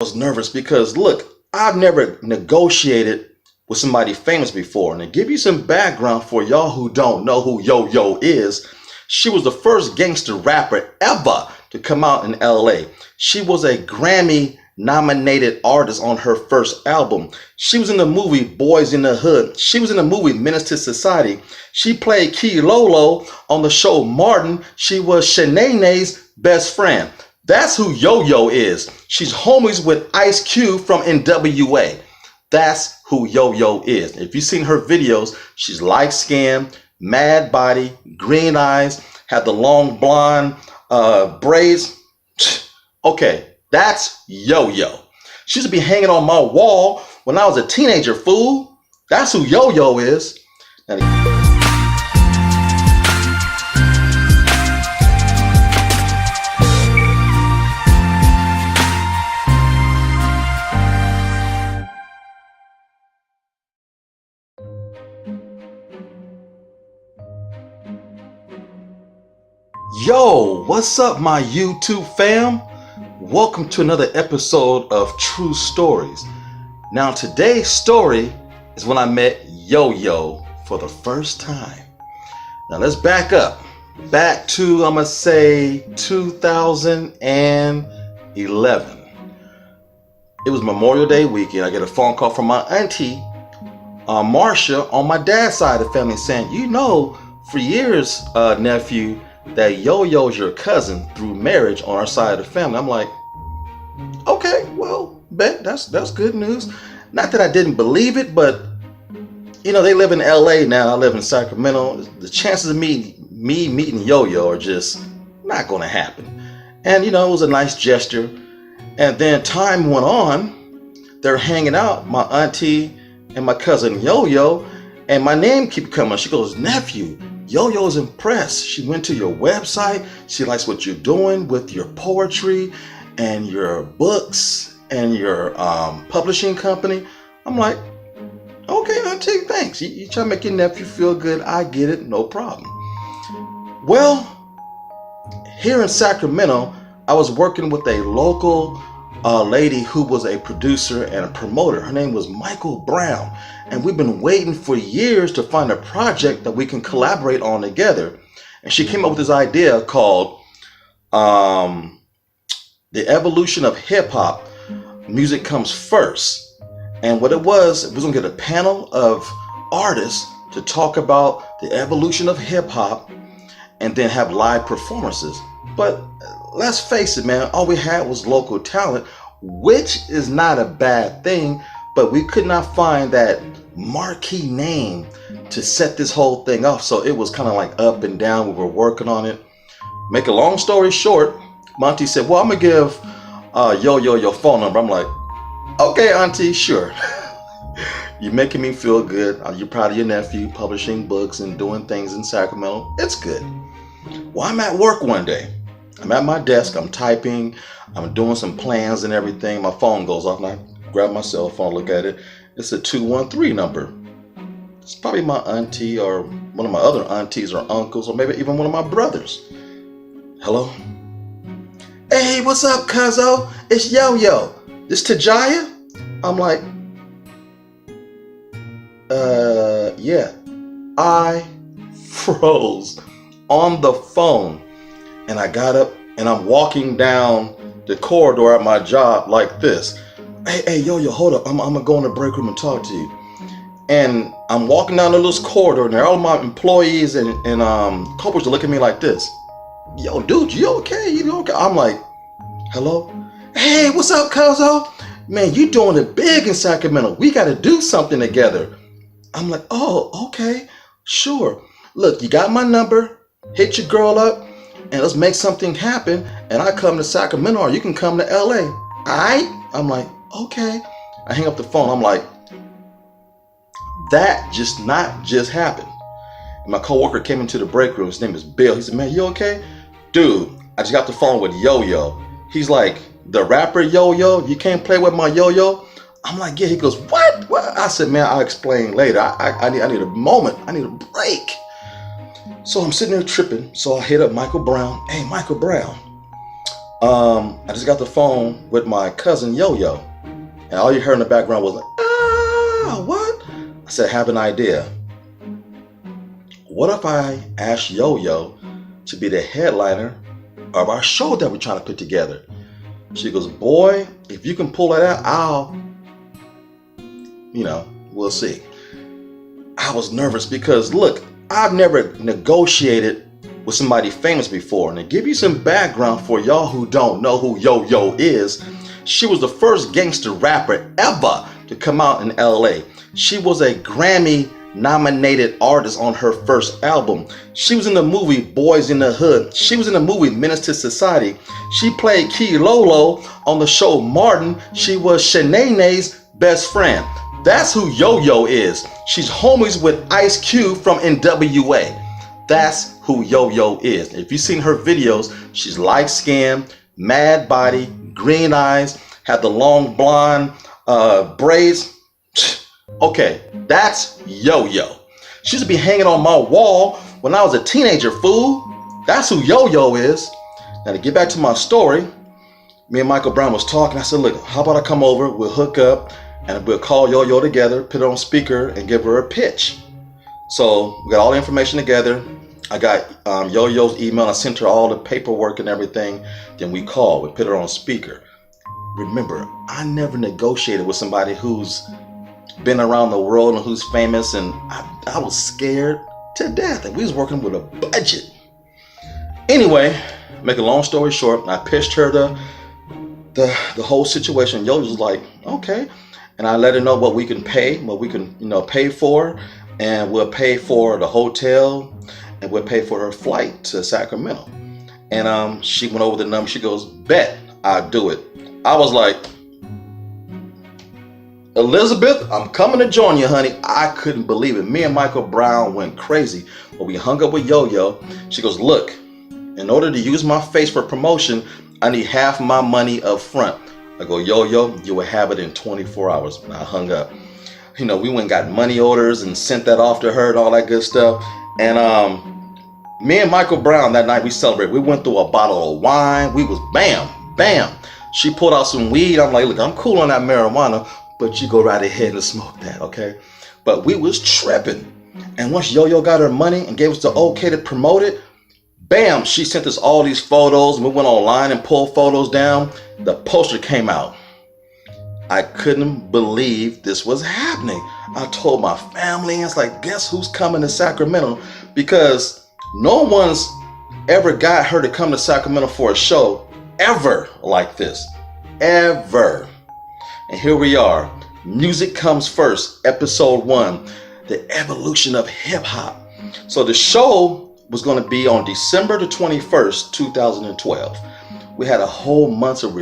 was nervous because look, I've never negotiated with somebody famous before. And to give you some background for y'all who don't know who Yo-Yo is, she was the first gangster rapper ever to come out in LA. She was a Grammy nominated artist on her first album. She was in the movie Boys in the Hood. She was in the movie Menace to Society. She played Key Lolo on the show Martin. She was Shanae's best friend. That's who Yo-Yo is. She's homies with Ice Cube from NWA. That's who Yo-Yo is. If you've seen her videos, she's light skinned, mad body, green eyes, had the long blonde braids. Okay, that's Yo-Yo. She used to be hanging on my wall when I was a teenager, fool. That's who Yo-Yo is. Now, yo, what's up, my YouTube fam? Welcome to another episode of True Stories. Now, today's story is when I met Yo-Yo for the first time. Now, let's back up. Back to, I'm going to say, 2011. It was Memorial Day weekend. I get a phone call from my auntie, Marcia, on my dad's side of the family saying, you know, for years, nephew, that Yo-Yo's your cousin through marriage on our side of the family. I'm like, okay, well, bet that's good news. Not that I didn't believe it, but you know, they live in LA now. I live in Sacramento. The chances of me meeting Yo-Yo are just not going to happen. And you know, it was a nice gesture. And then time went on. They're hanging out, my auntie and my cousin Yo-Yo, and my name keep coming. She goes, nephew, Yo-Yo's impressed. She went to your website. She likes what you're doing with your poetry and your books and your publishing company. I'm like, okay, auntie, thanks. You try to make your nephew feel good. I get it, no problem. Well, here in Sacramento, I was working with a local lady who was a producer and a promoter. Her name was Michael Brown. And we've been waiting for years to find a project that we can collaborate on together. And she came up with this idea called The Evolution of Hip Hop. Music Comes First. And what it was going to get a panel of artists to talk about the evolution of hip hop and then have live performances. But let's face it, man, all we had was local talent, which is not a bad thing, but we could not find that marquee name to set this whole thing off. So it was kind of like up and down. We were working on it. Make a long story short, Monty said, well, I'm going to give Yo-Yo your phone number. I'm like, okay, auntie, sure. You're making me feel good. You're proud of your nephew publishing books and doing things in Sacramento. It's good. Well, I'm at work one day. I'm at my desk. I'm typing. I'm doing some plans and everything. My phone goes off and I grab my cell phone, look at it. It's a 213 number. It's probably my auntie or one of my other aunties or uncles or maybe even one of my brothers. Hello? Hey, what's up, cuzzo? It's Yo-Yo. This Tajaya? I'm like, yeah. I froze on the phone and I got up and I'm walking down the corridor at my job like this. Hey, Yo-Yo, hold up. I'm gonna go in the break room and talk to you. And I'm walking down the little corridor and all of my employees and coworkers are looking at me like this. Yo, dude, you okay? You okay? I'm like, hello? Hey, what's up, cuzzo? Man, you doing it big in Sacramento. We got to do something together. I'm like, oh, okay, sure. Look, you got my number. Hit your girl up and let's make something happen. And I come to Sacramento or you can come to LA. All right? I'm like, okay. I hang up the phone. I'm like, that just happened. And my coworker came into the break room. His name is Bill. He said, man, you okay? Dude, I just got the phone with Yo-Yo. He's like, the rapper Yo-Yo? You can't play with my Yo-Yo? I'm like, yeah. He goes, what? I said, man, I'll explain later. I need a moment. I need a break. So I'm sitting there tripping. So I hit up Michael Brown. Hey, Michael Brown, I just got the phone with my cousin Yo-Yo, and all you heard in the background was like, ah, what? I said, I have an idea. What if I ask Yo-Yo to be the headliner of our show that we're trying to put together? She goes, boy, if you can pull that out, we'll see. I was nervous because, look, I've never negotiated with somebody famous before. And to give you some background for y'all who don't know who Yo-Yo is, she was the first gangster rapper ever to come out in LA. She was a Grammy-nominated artist on her first album. She was in the movie Boys in the Hood. She was in the movie Menace to Society. She played Key Lolo on the show Martin. She was Shanae's best friend. That's who Yo-Yo is. She's homies with Ice Cube from NWA. That's who Yo-Yo is. If you've seen her videos, she's light-skinned, mad body, green eyes, had the long blonde braids. Okay, that's Yo-Yo. She used to be hanging on my wall when I was a teenager, fool. That's who Yo-Yo is. Now to get back to my story, me and Michael Brown was talking. I said, look, how about I come over, we'll hook up, and we'll call Yo-Yo together, put it on speaker, and give her a pitch. So we got all the information together. I got Yo-Yo's email. I sent her all the paperwork and everything. Then we called. We put her on speaker. Remember, I never negotiated with somebody who's been around the world and who's famous, and I was scared to death. And we was working with a budget. Anyway, make a long story short, I pitched her the whole situation. Yo was like, okay. And I let her know what we can pay, what we can pay for, and we'll pay for the hotel, and we'll pay for her flight to Sacramento. And she went over the number. She goes, bet, I'll do it. I was like, Elizabeth, I'm coming to join you, honey. I couldn't believe it. Me and Michael Brown went crazy. But we hung up with Yo-Yo. She goes, look, in order to use my face for promotion, I need half my money up front. I go, Yo-Yo, you will have it in 24 hours. And I hung up. We went and got money orders and sent that off to her and all that good stuff. And me and Michael Brown that night, we celebrated. We went through a bottle of wine. We was bam, bam. She pulled out some weed. I'm like, look, I'm cool on that marijuana, but you go right ahead and smoke that, okay? But we was tripping. And once Yo-Yo got her money and gave us the okay to promote it, bam, she sent us all these photos. And we went online and pulled photos down. The poster came out. I couldn't believe this was happening. I told my family, and it's like, guess who's coming to Sacramento? Because no one's ever got her to come to Sacramento for a show ever like this. Ever. And here we are. Music Comes First, episode 1, the evolution of hip hop. So the show was going to be on December the 21st, 2012. We had a whole month of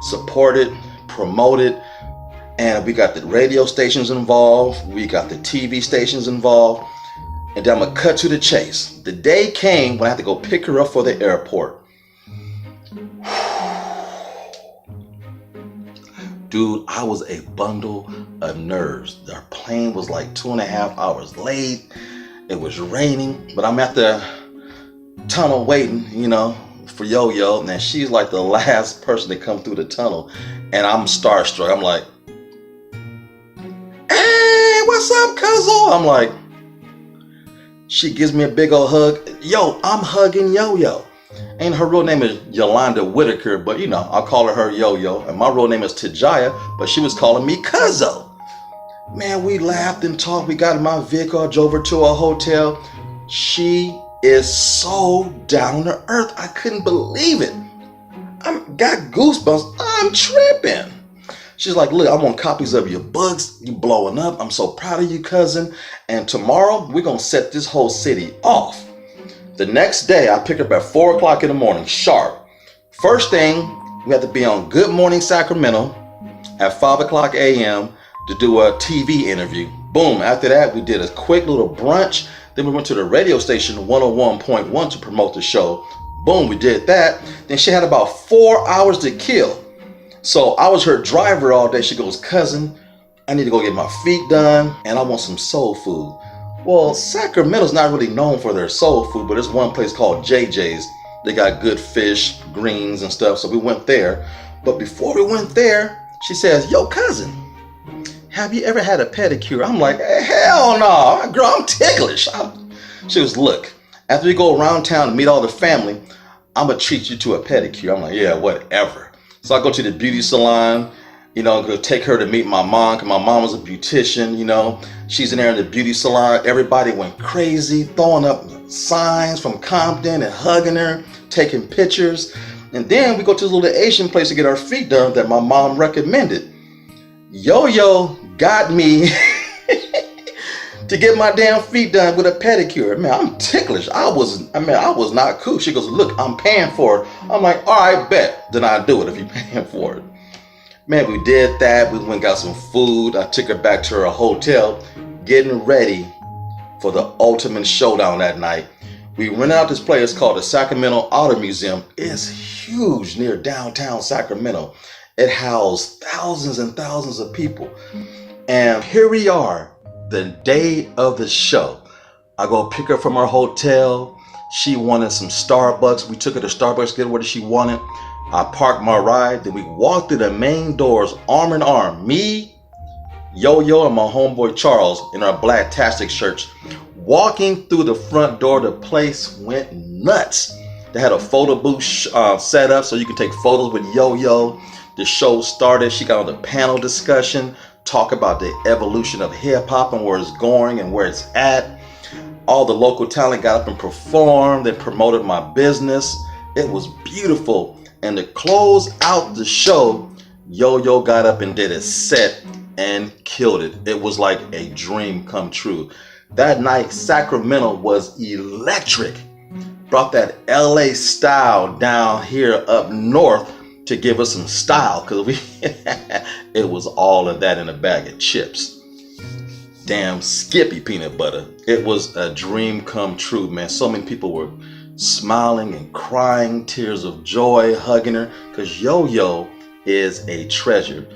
supported, promoted, and we got the radio stations involved. We got the TV stations involved. And then I'm going to cut to the chase. The day came when I had to go pick her up for the airport. Dude, I was a bundle of nerves. Our plane was like 2.5 hours late. It was raining, but I'm at the tunnel waiting, for Yo-Yo. And then she's like the last person to come through the tunnel. And I'm starstruck. I'm like, hey, what's up, Cuzzle? I'm like, she gives me a big old hug. Yo, I'm hugging Yo-Yo. And her real name is Yolanda Whitaker, but I'll call her Yo-Yo. And my real name is Tajaya, but she was calling me Cuzzo. Man, we laughed and talked. We got in my vehicle. I drove her to a hotel. She is so down to earth. I couldn't believe it. I got goosebumps. I'm tripping. She's like, look, I want copies of your books. You blowing up. I'm so proud of you, cousin. And tomorrow, we're going to set this whole city off. The next day, I pick up at 4 o'clock in the morning, sharp. First thing, we have to be on Good Morning Sacramento at 5 o'clock a.m. to do a TV interview. Boom. After that, we did a quick little brunch. Then we went to the radio station 101.1 to promote the show. Boom, we did that. Then she had about 4 hours to kill. So I was her driver all day. She goes, cousin, I need to go get my feet done and I want some soul food. Well, Sacramento's not really known for their soul food, but there's one place called JJ's. They got good fish, greens and stuff. So we went there. But before we went there, she says, yo, cousin, have you ever had a pedicure? I'm like, hell no, girl, I'm ticklish. She was, look, after we go around town and meet all the family, I'm going to treat you to a pedicure. I'm like, yeah, whatever. So I go to the beauty salon, you know, go take her to meet my mom, because my mom was a beautician, you know. She's in there in the beauty salon. Everybody went crazy, throwing up signs from Compton and hugging her, taking pictures. And then we go to this little Asian place to get our feet done that my mom recommended. Yo-Yo got me to get my damn feet done with a pedicure. Man, I'm ticklish. I was not cool. She goes, look, I'm paying for it. I'm like, all right, bet. Then I'll do it if you're paying for it. Man, we did that. We went and got some food. I took her back to her hotel, getting ready for the ultimate showdown that night. We rented out this place called the Sacramento Auto Museum. It's huge near downtown Sacramento. It housed thousands and thousands of people. And here we are, the day of the show. I go pick her from her hotel. She wanted some Starbucks. We took her to Starbucks, get her what she wanted. I parked my ride. Then we walked through the main doors, arm in arm. Me, Yo-Yo, and my homeboy Charles in our black Tastic shirts. Walking through the front door, the place went nuts. They had a photo booth set up so you can take photos with Yo-Yo. The show started. She got on the panel discussion, talk about the evolution of hip hop and where it's going and where it's at. All the local talent got up and performed. They promoted my business. It was beautiful. And to close out the show, Yo-Yo got up and did a set and killed it. It was like a dream come true. That night, Sacramento was electric. Brought that LA style down here up north to give us some style, because it was all of that in a bag of chips. Damn Skippy peanut butter. It was a dream come true, man. So many people were smiling and crying, tears of joy, hugging her, because Yo-Yo is a treasure.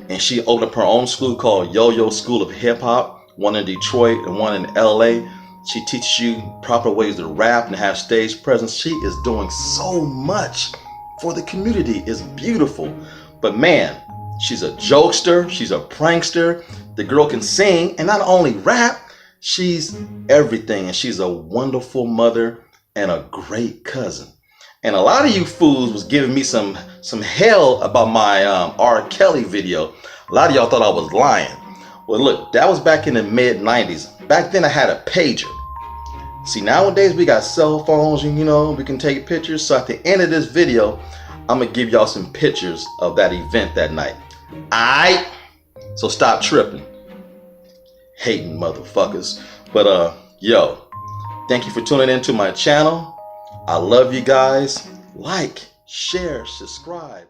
And she opened up her own school called Yo-Yo School of Hip Hop, one in Detroit and one in LA. She teaches you proper ways to rap and have stage presence. She is doing so much for the community. It's beautiful. But man, she's a jokester, she's a prankster. The girl can sing, and not only rap, she's everything. And she's a wonderful mother and a great cousin. And a lot of you fools was giving me some hell about my R. Kelly video. A lot of y'all thought I was lying. Well, look, that was back in the mid-90s. Back then I had a pager. See, nowadays we got cell phones and, you know, we can take pictures. So at the end of this video, I'm going to give y'all some pictures of that event that night. Alright? So stop tripping. Hating motherfuckers. But, yo, thank you for tuning into my channel. I love you guys. Like, share, subscribe.